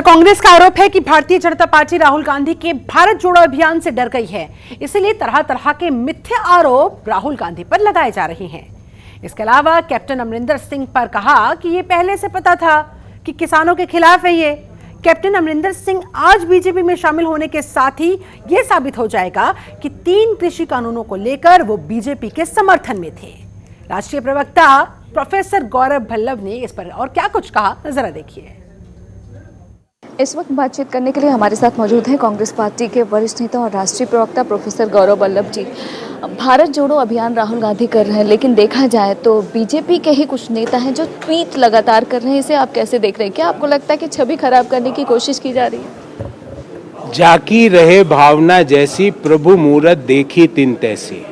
कांग्रेस का आरोप है कि भारतीय जनता पार्टी राहुल गांधी के भारत जोड़ो अभियान से डर गई है, इसलिए तरह तरह के मिथ्या आरोप राहुल गांधी पर लगाए जा रहे हैं। इसके अलावा कैप्टन अमरिंदर सिंह पर कहा कि ये पहले से पता था कि किसानों के खिलाफ है ये। कैप्टन अमरिंदर सिंह आज बीजेपी में शामिल होने के साथ ही यह साबित हो जाएगा कि 3 कृषि कानूनों को लेकर वो बीजेपी के समर्थन में थे। राष्ट्रीय प्रवक्ता प्रोफेसर गौरव भल्लव ने इस पर और क्या कुछ कहा, जरा देखिए। इस वक्त बातचीत करने के लिए हमारे साथ मौजूद हैं कांग्रेस पार्टी के वरिष्ठ नेता और राष्ट्रीय प्रवक्ता प्रोफेसर गौरव भल्लव जी। भारत जोड़ो अभियान राहुल गांधी कर रहे हैं, लेकिन देखा जाए तो बीजेपी के ही कुछ नेता हैं जो ट्वीट लगातार कर रहे हैं। इसे आप कैसे देख रहे हैं? क्या आपको लगता है कि छवि खराब करने की कोशिश की जा रही है? जाकी रहे भावना जैसी, प्रभु मूरत देखी तिन तैसी।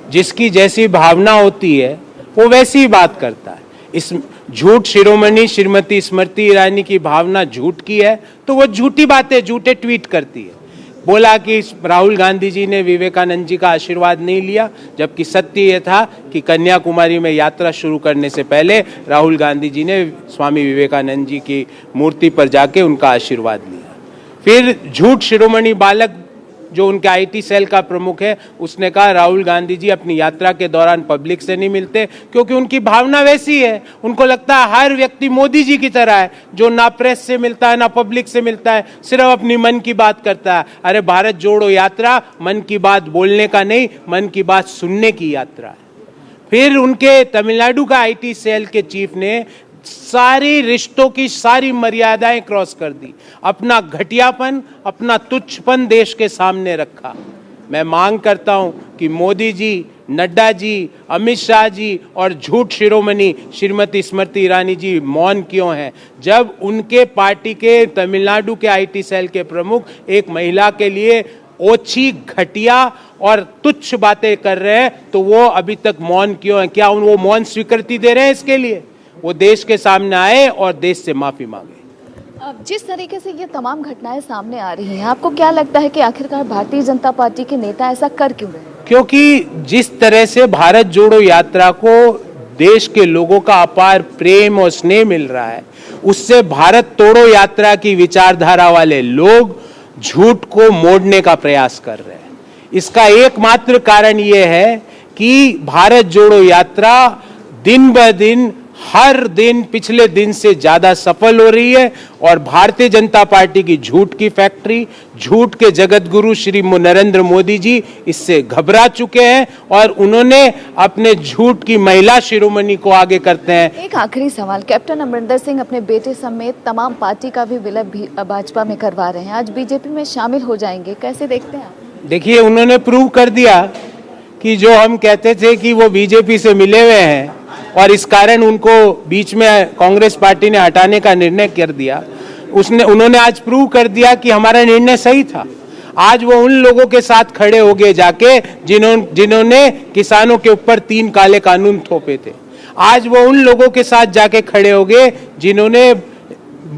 जिसकी जैसी भावना होती है वो वैसी बात करता है। इस झूठ शिरोमणि श्रीमती स्मृति ईरानी की भावना झूठ की है तो वो झूठी बातें, झूठे ट्वीट करती है। बोला कि राहुल गांधी जी ने विवेकानंद जी का आशीर्वाद नहीं लिया, जबकि सत्य ये था कि कन्याकुमारी में यात्रा शुरू करने से पहले राहुल गांधी जी ने स्वामी विवेकानंद जी की मूर्ति पर जाके उनका आशीर्वाद लिया। फिर झूठ शिरोमणि बालक जो उनके आईटी सेल का प्रमुख है, उसने कहा राहुल गांधी जी अपनी यात्रा के दौरान पब्लिक से नहीं मिलते क्योंकि उनकी भावना वैसी है। उनको लगता है हर व्यक्ति मोदी जी की तरह है, जो ना प्रेस से मिलता है ना पब्लिक से मिलता है, सिर्फ अपनी मन की बात करता है। अरे भारत जोड़ो यात्रा मन की बात बोलने का नहीं, मन की बात सुनने की यात्रा है। फिर उनके तमिलनाडु का आईटी सेल के चीफ ने सारी रिश्तों की सारी मर्यादाएं क्रॉस कर दी, अपना घटियापन, अपना तुच्छपन देश के सामने रखा। मैं मांग करता हूं कि मोदी जी, नड्डा जी, अमित शाह जी और झूठ शिरोमणि श्रीमती स्मृति ईरानी जी मौन क्यों हैं? जब उनके पार्टी के तमिलनाडु के आईटी सेल के प्रमुख एक महिला के लिए ओछी, घटिया और तुच्छ बातें कर रहे हैं तो वो अभी तक मौन क्यों है? क्या वो मौन स्वीकृति दे रहे हैं? इसके लिए वो देश के सामने आए और देश से माफी मांगे। अब जिस तरीके से ये तमाम घटनाएं सामने आ रही हैं, आपको क्या लगता है कि आखिरकार भारतीय जनता पार्टी के नेता ऐसा कर क्यों रहे हैं? क्योंकि जिस तरह से भारत जोड़ो यात्रा को देश के लोगों का अपार प्रेम और स्नेह मिल रहा है, उससे भारत तोड़ो यात्रा की विचारधारा वाले लोग झूठ को मोड़ने का प्रयास कर रहे हैं। इसका एकमात्र कारण यह है कि भारत जोड़ो यात्रा दिन ब दिन, हर दिन, पिछले दिन से ज्यादा सफल हो रही है और भारतीय जनता पार्टी की झूठ की फैक्ट्री, झूठ के जगत गुरु श्री नरेंद्र मोदी जी इससे घबरा चुके हैं और उन्होंने अपने झूठ की महिला शिरोमणि को आगे करते हैं। एक आखिरी सवाल, कैप्टन अमरिंदर सिंह अपने बेटे समेत तमाम पार्टी का भी विलय भी भाजपा में करवा रहे हैं, आज बीजेपी में शामिल हो जाएंगे, कैसे देखते हैं आप? देखिए, उन्होंने प्रूव कर दिया कि जो हम कहते थे कि वो बीजेपी से मिले हुए हैं और इस कारण उनको बीच में कांग्रेस पार्टी ने हटाने का निर्णय कर दिया, उन्होंने आज प्रूव कर दिया कि हमारा निर्णय सही था। आज वो उन लोगों के साथ खड़े हो गए जाके जिन्होंने किसानों के ऊपर 3 काले कानून थोपे थे। आज वो उन लोगों के साथ जाके खड़े हो गए जिन्होंने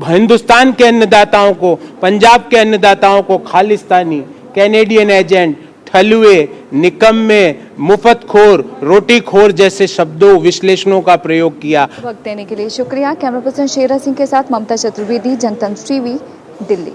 हिंदुस्तान के अन्नदाताओं को, पंजाब के अन्नदाताओं को खालिस्तानी, कैनेडियन एजेंट, ठलुए, निकम्मे, मुफ्तखोर, रोटीखोर जैसे शब्दों, विश्लेषणों का प्रयोग किया। वक्त देने के लिए शुक्रिया। कैमरा पर्सन शेरा सिंह के साथ ममता चतुर्वेदी, जनतंत्र टीवी, दिल्ली।